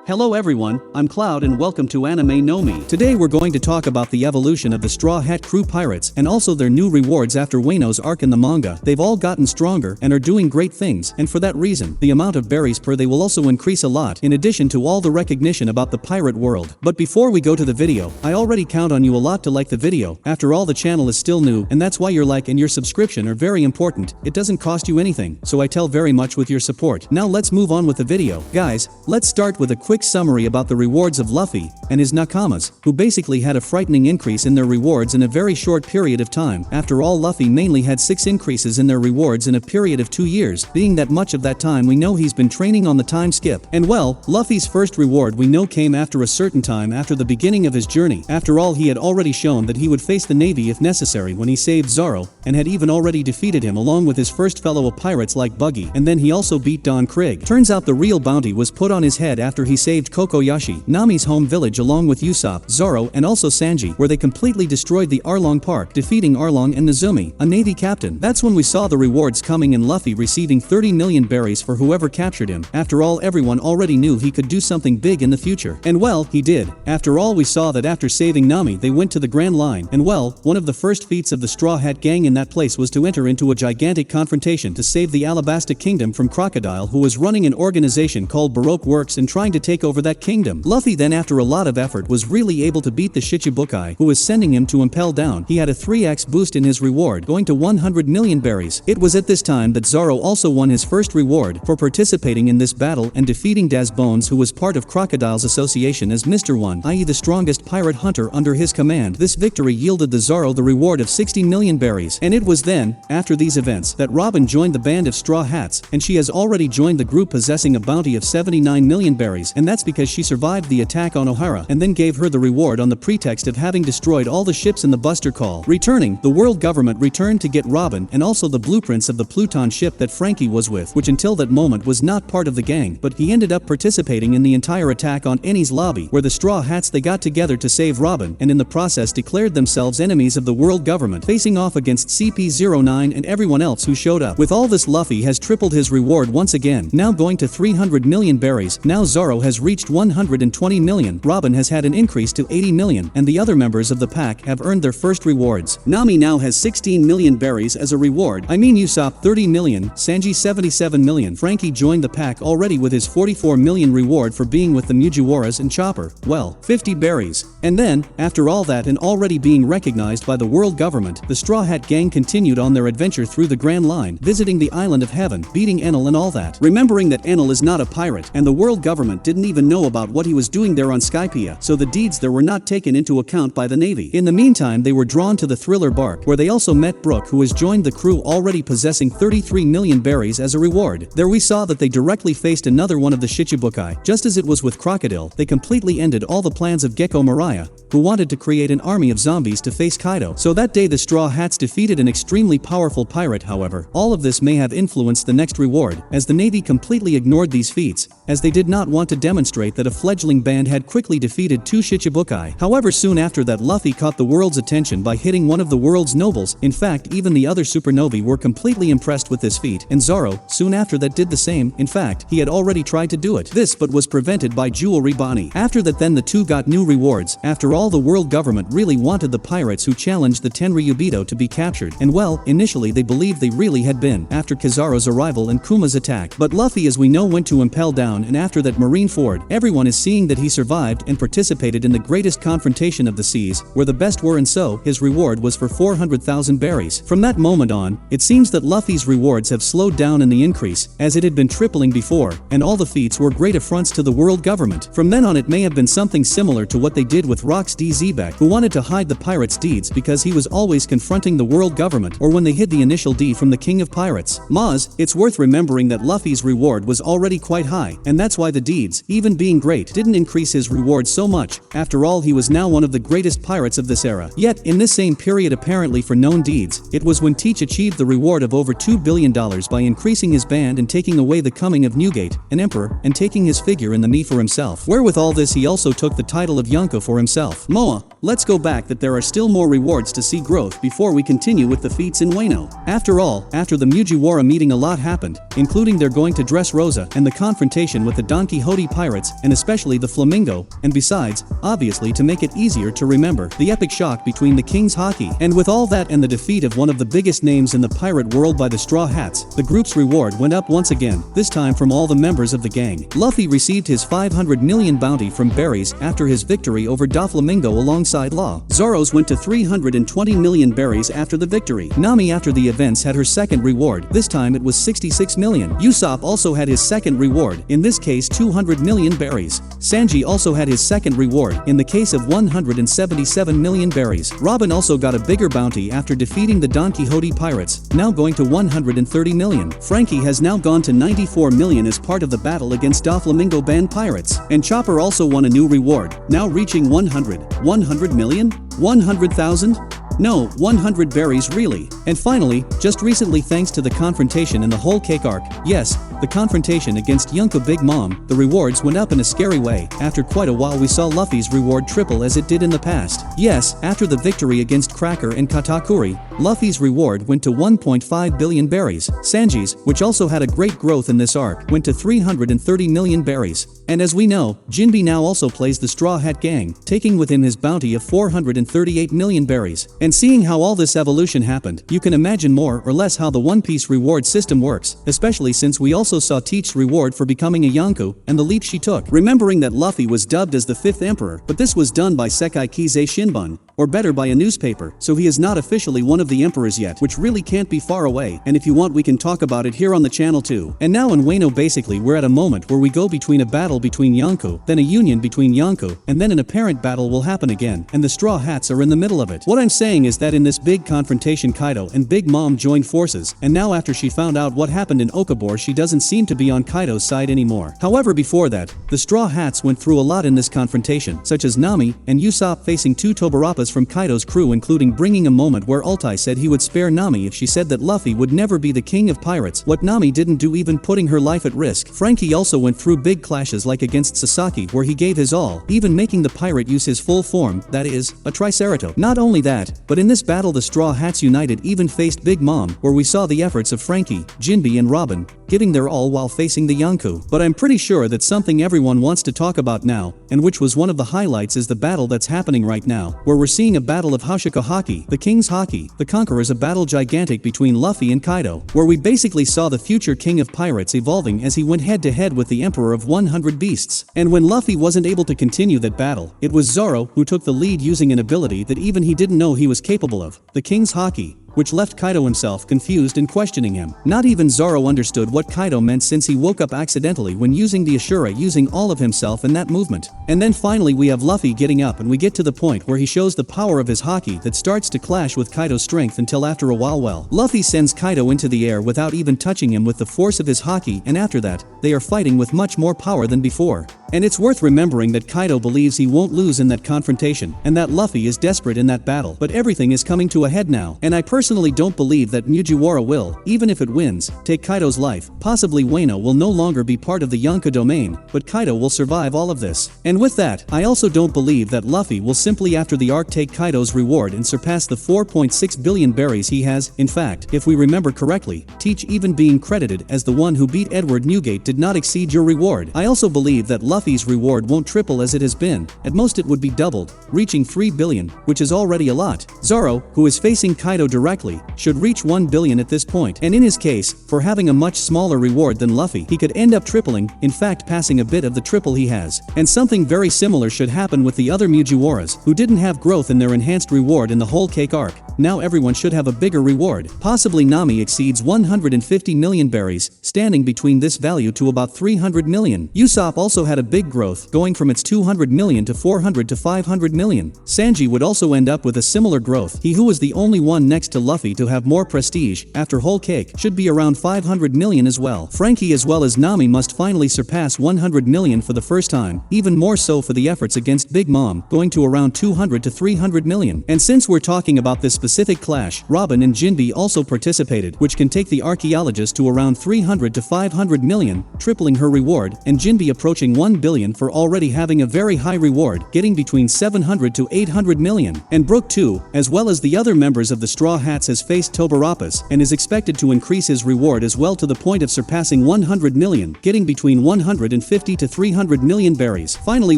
Hello everyone, I'm Cloud and welcome to Anime No Mi. Today we're going to talk about the evolution of the Straw Hat Crew pirates and also their new rewards after Wano's arc in the manga. They've all gotten stronger and are doing great things, and for that reason, the amount of berries per they will also increase a lot, in addition to all the recognition about the pirate world. But before we go to the video, I already count on you a lot to like the video. After all, the channel is still new, and that's why your like and your subscription are very important. It doesn't cost you anything, so I tell very much with your support. Now let's move on with the video. Guys, let's start with a quick summary about the rewards of Luffy and his nakamas, who basically had a frightening increase in their rewards in a very short period of time. After all, Luffy mainly had 6 increases in their rewards in a period of 2 years, being that much of that time we know he's been training on the time skip. And well, Luffy's first reward we know came after a certain time after the beginning of his journey. After all, he had already shown that he would face the Navy if necessary when he saved Zoro, and had even already defeated him along with his first fellow pirates like Buggy, and then he also beat Don Krieg. Turns out the real bounty was put on his head after he saved Kokoyashi, Nami's home village, along with Usopp, Zoro, and also Sanji, where they completely destroyed the Arlong Park, defeating Arlong and Nezumi, a Navy captain. That's when we saw the rewards coming and Luffy receiving 30 million berries for whoever captured him. After all, everyone already knew he could do something big in the future. And well, he did. After all, we saw that after saving Nami they went to the Grand Line, and well, one of the first feats of the Straw Hat Gang in that place was to enter into a gigantic confrontation to save the Alabasta Kingdom from Crocodile, who was running an organization called Baroque Works and trying to take over that kingdom. Luffy then, after a lot of effort, was really able to beat the Shichibukai, who was sending him to impel down. He had a 3x boost in his reward, going to 100 million berries. It was at this time that Zoro also won his first reward for participating in this battle and defeating Daz Bones, who was part of Crocodile's association as Mr. One, i.e. the strongest pirate hunter under his command. This victory yielded the Zoro the reward of 60 million berries. And it was then, after these events, that Robin joined the band of Straw Hats, and she has already joined the group possessing a bounty of 79 million berries, and that's because she survived the attack on O'Hara and then gave her the reward on the pretext of having destroyed all the ships in the Buster Call. Returning, the world government returned to get Robin and also the blueprints of the Pluton ship that Frankie was with, which until that moment was not part of the gang, but he ended up participating in the entire attack on Enies lobby, where the Straw Hats they got together to save Robin, and in the process declared themselves enemies of the world government, facing off against CP09 and everyone else who showed up. With all this, Luffy has tripled his reward once again, now going to 300 million berries. Now Zoro has reached 120 million, Robin has had an increase to 80 million, and the other members of the pack have earned their first rewards. Nami now has 16 million berries as a reward. I mean, Usopp 30 million, Sanji 77 million, Frankie joined the pack already with his 44 million reward for being with the Mugiwaras, and Chopper, well, 50 berries. And then, after all that and already being recognized by the world government, the Straw Hat Gang continued on their adventure through the Grand Line, visiting the Island of Heaven, beating Enel and all that. Remembering that Enel is not a pirate, and the world government didn't even know about what he was doing there on Skypiea, so the deeds there were not taken into account by the Navy. In the meantime, they were drawn to the Thriller bark, where they also met Brook, who has joined the crew already possessing 33 million berries as a reward. There we saw that they directly faced another one of the Shichibukai. Just as it was with Crocodile, they completely ended all the plans of Gecko Mariah, who wanted to create an army of zombies to face Kaido. So that day the Straw Hats defeated an extremely powerful pirate. However, all of this may have influenced the next reward, as the Navy completely ignored these feats, as they did not want to demonstrate that a fledgling band had quickly defeated 2 Shichibukai. However, soon after that, Luffy caught the world's attention by hitting one of the world's nobles. In fact, even the other supernovae were completely impressed with this feat, and Zoro, soon after that, did the same. In fact, he had already tried to do this but was prevented by Jewelry Bonnie. After that, then the two got new rewards. After all, the world government really wanted the pirates who challenged the Tenryubito to be captured, and well, initially they believed they really had been, after Kizaru's arrival and Kuma's attack. But Luffy, as we know, went to impel down, and after that Marineford, everyone is seeing that he survived and participated in the greatest confrontation of the seas, where the best were, and so, his reward was for 400,000 berries. From that moment on, it seems that Luffy's rewards have slowed down in the increase, as it had been tripling before, and all the feats were great affronts to the world government. From then on, it may have been something similar to what they did with Rox D. Zebek, who wanted to hide the pirates' deeds because he was always confronting the world government, or when they hid the initial D from the King of Pirates, Maz. It's worth remembering that Luffy's reward was already quite high, and that's why the deeds, even being great, didn't increase his reward so much. After all, he was now one of the greatest pirates of this era. Yet, in this same period, apparently for known deeds, it was when Teach achieved the reward of over $2 billion by increasing his band and taking away the coming of Newgate, an emperor, and taking his figure in the Mii for himself. Where with all this, he also took the title of Yonko for himself. Moa, let's go back that there are still more rewards to see growth before we continue with the feats in Wano. After all, after the Mugiwara meeting, a lot happened, including their going to Dressrosa and the confrontation with the Don Quixote pirates, and especially the flamingo, and besides, obviously to make it easier to remember, the epic shock between the King's Haki. And with all that and the defeat of one of the biggest names in the pirate world by the Straw Hats, the group's reward went up once again, this time from all the members of the gang. Luffy received his 500 million bounty from berries after his victory over Doflamingo alongside Law. Zoro's went to 320 million berries after the victory. Nami after the events had her second reward, this time it was 66 million. Usopp also had his second reward, in this case 200 million berries. Sanji also had his second reward, in the case of 177 million berries. Robin also got a bigger bounty after defeating the Don Quixote pirates, now going to 130 million. Frankie has now gone to 94 million as part of the battle against Doflamingo band pirates. And Chopper also won a new reward, now reaching 100 million? 100,000? No, 100 berries really. And finally, just recently thanks to the confrontation in the whole cake arc, yes, the confrontation against Yonko Big Mom, the rewards went up in a scary way. After quite a while we saw Luffy's reward triple as it did in the past. Yes, after the victory against Cracker and Katakuri, Luffy's reward went to 1.5 billion berries. Sanji's, which also had a great growth in this arc, went to 330 million berries. And as we know, Jinbe now also plays the Straw Hat Gang, taking with him his bounty of 438 million berries. And seeing how all this evolution happened, you can imagine more or less how the One Piece reward system works, especially since we also saw Teach's reward for becoming a Yonko and the leap she took. Remembering that Luffy was dubbed as the 5th Emperor, but this was done by Sekai Kize Shinbun, or better by a newspaper, so he is not officially one of the emperors yet, which really can't be far away, and if you want we can talk about it here on the channel too. And now in Wano basically we're at a moment where we go between a battle between Yonko, then a union between Yonko, and then an apparent battle will happen again, and the Straw Hats are in the middle of it. What I'm saying is that in this big confrontation Kaido and Big Mom joined forces, and now after she found out what happened in Okabor she doesn't seem to be on Kaido's side anymore. However before that, the Straw Hats went through a lot in this confrontation, such as Nami and Usopp facing 2 Tobarapas from Kaido's crew, including bringing a moment where Altai said he would spare Nami if she said that Luffy would never be the king of pirates, what Nami didn't do, even putting her life at risk. Frankie also went through big clashes like against Sasaki where he gave his all, even making the pirate use his full form, that is, a Triceratops. Not only that, but in this battle the Straw Hats United even faced Big Mom, where we saw the efforts of Frankie, Jinbe and Robin, giving their all while facing the Yonko. But I'm pretty sure that something everyone wants to talk about now, and which was one of the highlights, is the battle that's happening right now, where we're seeing a battle of Hashika Haki, the King's Haki, the Conquerors, a battle gigantic between Luffy and Kaido, where we basically saw the future king of pirates evolving as he went head to head with the Emperor of 100 Beasts. And when Luffy wasn't able to continue that battle, it was Zoro who took the lead using an ability that even he didn't know he was capable of, the King's Haki, which left Kaido himself confused and questioning him. Not even Zoro understood what Kaido meant since he woke up accidentally when using the Ashura, using all of himself in that movement. And then finally we have Luffy getting up and we get to the point where he shows the power of his Haki that starts to clash with Kaido's strength until after a while Luffy sends Kaido into the air without even touching him with the force of his Haki, and after that, they are fighting with much more power than before. And it's worth remembering that Kaido believes he won't lose in that confrontation, and that Luffy is desperate in that battle, but everything is coming to a head now, and I personally don't believe that Mugiwara will, even if it wins, take Kaido's life. Possibly Wano will no longer be part of the Yonko domain, but Kaido will survive all of this. And with that, I also don't believe that Luffy will simply after the arc take Kaido's reward and surpass the 4.6 billion berries he has. In fact, if we remember correctly, Teach even being credited as the one who beat Edward Newgate did not exceed your reward. I also believe that Luffy's reward won't triple as it has been, at most it would be doubled, reaching 3 billion, which is already a lot. Zoro, who is facing Kaido directly, should reach 1 billion at this point, and in his case, for having a much smaller reward than Luffy, he could end up tripling, in fact passing a bit of the triple he has. And something very similar should happen with the other Mugiwaras, who didn't have growth in their enhanced reward in the whole cake arc. Now everyone should have a bigger reward. Possibly Nami exceeds 150 million berries, standing between this value to about 300 million. Usopp also had a big growth, going from its 200 million to 400 to 500 million. Sanji would also end up with a similar growth. He who was the only one next to Luffy to have more prestige, after whole cake, should be around 500 million as well. Frankie as well as Nami must finally surpass 100 million for the first time, even more so for the efforts against Big Mom, going to around 200 to 300 million. And since we're talking about this specific clash, Robin and Jinbe also participated, which can take the archaeologist to around 300 to 500 million, tripling her reward, and Jinbe approaching 1 1 billion for already having a very high reward, getting between 700 to 800 million. And Brook too, as well as the other members of the Straw Hats, has faced Tobarapus and is expected to increase his reward as well to the point of surpassing 100 million, getting between 150 to 300 million berries. Finally,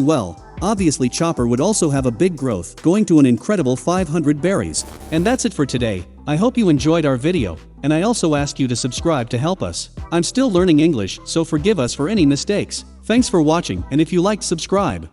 well, obviously Chopper would also have a big growth, going to an incredible 500 berries. And that's it for today. I hope you enjoyed our video, and I also ask you to subscribe to help us. I'm still learning English, so forgive us for any mistakes. Thanks for watching, and if you liked, subscribe.